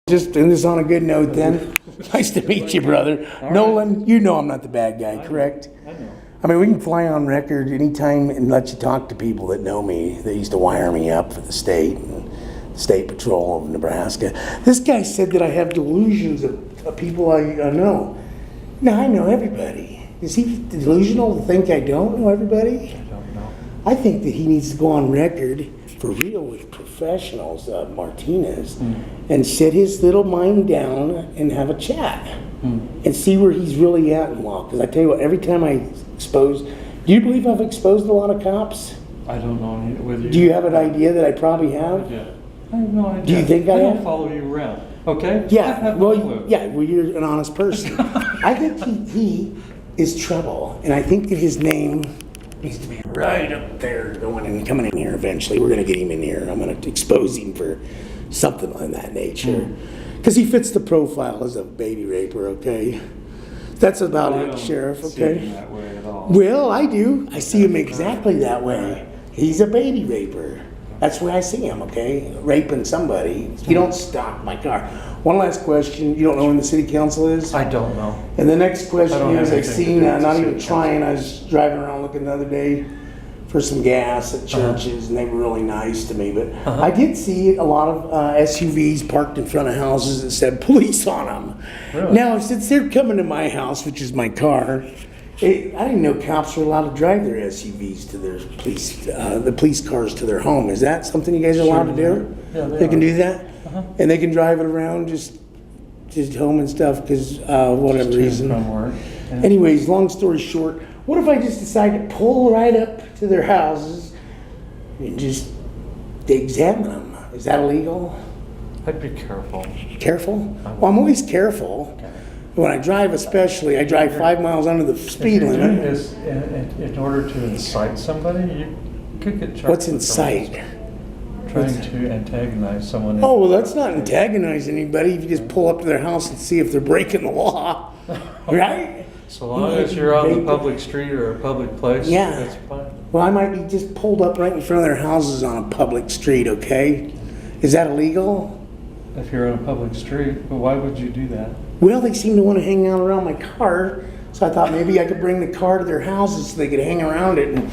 Just end this on a good note then. Nice to meet you, brother. All Nolan, you know I'm not the bad guy, correct? I know. I mean, we can fly on record anytime and let you talk to people that know me. They used to wire me up for the state and State Patrol of Nebraska. This guy said that I have delusions of people I know. Now, I know everybody. Is he delusional to think I don't know everybody? I don't know. I think that he needs to go on record for real with professionals, Martinez, and sit his little mind down and have a chat and see where he's really at in law. Because I tell you what, every time I expose, do you believe I've exposed a lot of cops? I don't know whether you... Do you have an idea that I probably have? Yeah. I have no idea. Do you think I don't have? follow you around, okay? Yeah, well, you're an honest person. I think he is trouble, and I think that his name needs to be right up there, going and coming in here eventually. We're going to get him in here. I'm going to expose him for something of that nature. Because he fits the profile as a baby raper, okay? That's about it, Sheriff, okay? See him that way at all. Well, I do. I see him exactly that way. He's a baby raper. That's where I see him, okay? Raping somebody. You don't stop my car. One last question. You don't know when the city council is? I don't know. And the next question is, I anything to seen, do with not the even city trying, I was driving around looking the other day for some gas at churches, and they were really nice to me. But I did see a lot of SUVs parked in front of houses that said police on them. Really? Now, since they're coming to my house, which is my car, I didn't know cops were allowed to drive their SUVs to their police, the police cars to their home. Is that something you guys are allowed to do? Yeah, they can do that? And they can drive it around just home and stuff because whatever reason. From work. Yeah. Anyways, long story short, what if I just decide to pull right up to their houses and just examine them? Is that illegal? I'd be careful. Careful? Well, I'm always careful. Okay. When I drive especially, I drive 5 miles under the speed If you're doing limit. this in order to incite somebody, you could get charged. What's with incite? trying to antagonize someone. Oh, well, that's not antagonizing anybody. You just pull up to their house and see if they're breaking the law, right? So long as you're on the public street or a public place, Yeah. that's fine. Well, I might be just pulled up right in front of their houses on a public street, okay? Is that illegal? If you're on a public street, but why would you do that? Well, they seem to want to hang out around my car, so I thought maybe I could bring the car to their houses so they could hang around it and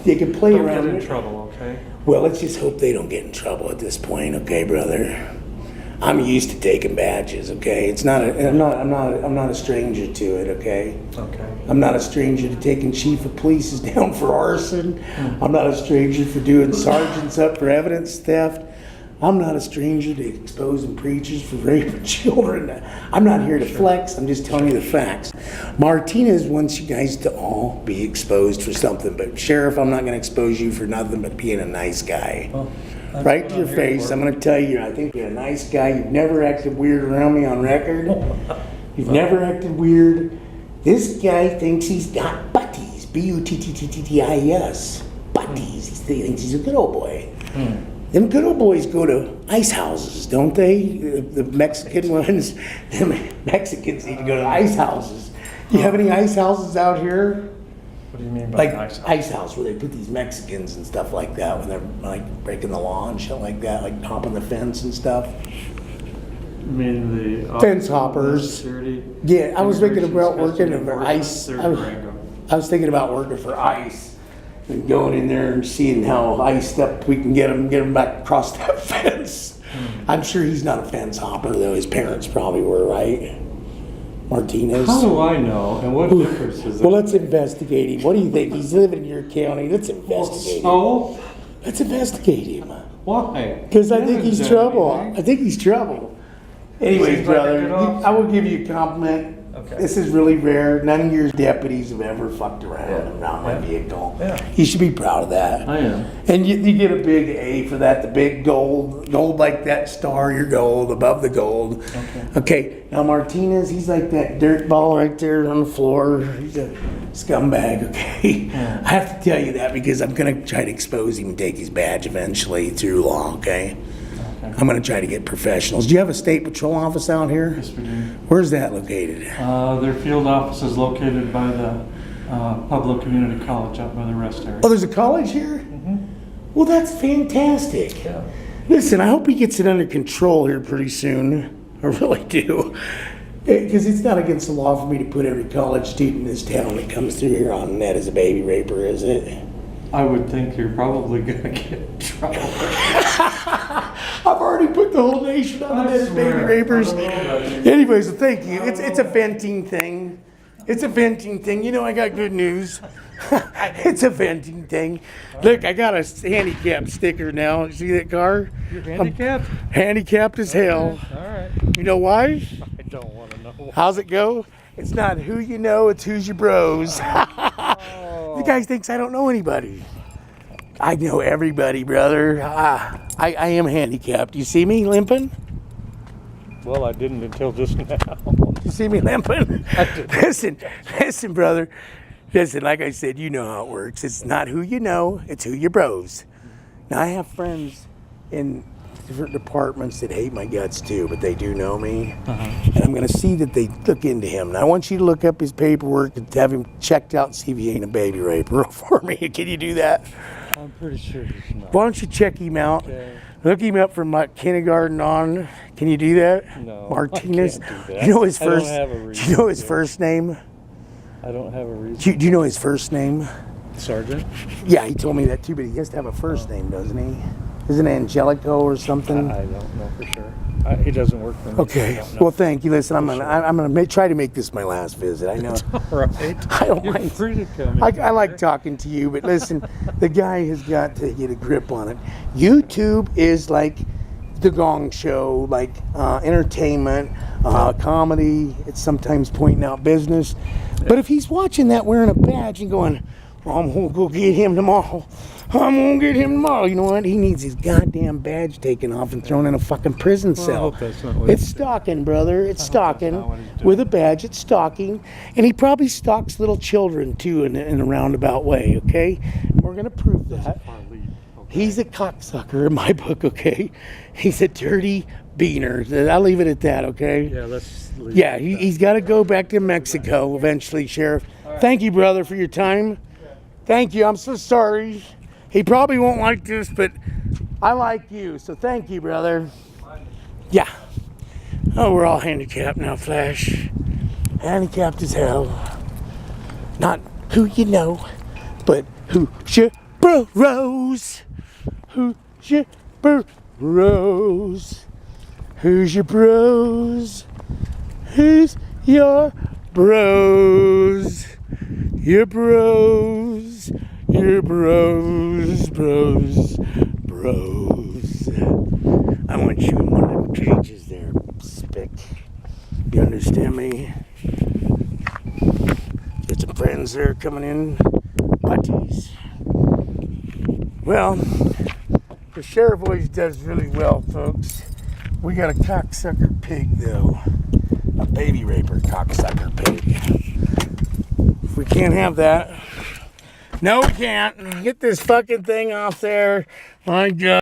they could play Don't around get in it. trouble, okay? Well, let's just hope they don't get in trouble at this point, okay, brother? I'm used to taking badges, okay? It's not I'm not a stranger to it, okay? Okay. I'm not a stranger to taking chief of police down for arson. I'm not a stranger for doing sergeants up for evidence theft. I'm not a stranger to exposing preachers for raping children. I'm not here to flex. I'm just telling you the facts. Martinez wants you guys to all be exposed for something. But Sheriff, I'm not going to expose you for nothing but being a nice guy. Well, that's right what to your I'm here face, for. I'm going to tell you, I think you're a nice guy. You've never acted weird around me on record. You've never acted weird. This guy thinks he's got butties. B-U-T-T-T-T-I-E-S. Butties. He thinks he's a good old boy. Them good old boys go to ice houses, don't they? The Mexican ones, the Mexicans need to go to ice houses. Do you have any ice houses out here? What do you mean by Like ice house? ice house, where they put these Mexicans and stuff like that when they're like breaking the law and shit like that, like hopping the fence and stuff. You mean the Fence hoppers. Security? Yeah, I was thinking Immigration about working Customs for ICE. Enforcement, I was thinking about working for ICE and going in there and seeing how iced up we can get them back across that fence. I'm sure he's not a fence hopper, though. His parents probably were, right? Martinez. How do I know? And what difference is it? Well, let's investigate him. What do you think? He's living in your county. Let's investigate him. So? Let's investigate him. Why? Because I You think haven't he's done trouble. anything. I think he's trouble. Anyways, Seems like a brother, good officer. I will give you a compliment. Okay. This is really rare. None of your deputies have ever fucked around Yeah. around my Yeah. vehicle. Yeah. You should be proud of that. I am. And you get a big A for that, the big gold like that star, you're gold, above the gold. Okay, now Martinez, he's like that dirt ball right there on the floor. He's a scumbag, okay? Yeah. I have to tell you that because I'm going to try to expose him and take his badge eventually through law, okay? I'm going to try to get professionals. Do you have a state patrol office out here? Yes, we do. Where's that located? Their field office is located by the Pueblo Community College out by the rest area. Oh, there's a college here? Well, that's fantastic. Yeah. Listen, I hope he gets it under control here pretty soon. I really do. Because it's not against the law for me to put every college student in this town that comes through here on net as a baby raper, is it? I would think you're probably gonna get in trouble. I've already put the whole nation on the net as baby rapers. Anyways, thank you. It's a venting thing. It's a venting thing. You know, I got good news. It's a venting thing. Look, I got a handicap sticker now. You see that car? You're handicapped? Handicapped as hell. All right. You know why? I don't want to know. How's it go? It's not who you know, it's who's your bros. The guy thinks I don't know anybody. I know everybody, brother. I am handicapped. You see me limping? Well, I didn't until just now. You see me limping? Listen, brother. Listen, like I said, you know how it works. It's not who you know, it's who your bros. Now, I have friends in different departments that hate my guts too, but they do know me. And I'm going to see that they look into him. And I want you to look up his paperwork and have him checked out and see if he ain't a baby raper for me. Can you do that? I'm pretty sure he's not. Why don't you check him out? Okay. Look him up from like kindergarten on. Can you do that? No, Martinez. I can't do that. You know his I don't first. have a Do reason you know his to. first name? I don't have a reason. Do you know his first name? Sergeant? Yeah, he told me that too, but he has to have a first name, doesn't he? Isn't it Angelico or something? I don't know for sure. He doesn't work for me. Okay. I don't know. Well, thank you. Listen, I'm gonna try to make this my last visit. I know. All right. I don't You're mind. free to come in. I like talking to you, but listen, the guy has got to get a grip on it. YouTube is like the Gong Show, like entertainment, comedy. It's sometimes pointing out business. But if he's watching that wearing a badge and going, well, I'm gonna go get him tomorrow. I'm gonna get him tomorrow. You know what? He needs his goddamn badge taken off and thrown in a fucking prison Well, I cell. hope that's not what It's he's doing. stalking, brother. It's stalking. not what he's doing. With a badge, it's stalking. And he probably stalks little children, too, in a roundabout way, okay? We're going to prove that. Our lead. Okay. He's a cocksucker in my book, okay? He's a dirty beaner. I'll leave it at that, okay? Yeah, let's leave Yeah, it at he's got to go back to Mexico eventually, Sheriff. Thank you, brother, for your time. Thank you. I'm so sorry. He probably won't like this, but I like you. So thank you, brother. Yeah. Oh, we're all handicapped now, Flash. Handicapped as hell. Not who you know, but who's your bros. Who's your bros? Who's your bros? Who's your bros? Your bros. Your bros. I want you in one of them cages there, Spick. You understand me? Get some friends there coming in. Buddies. Well, the sheriff always does really well, folks. We got a cocksucker pig, though. A baby raper cocksucker pig. If we can't have that. No, we can't. Get this fucking thing off there. My God.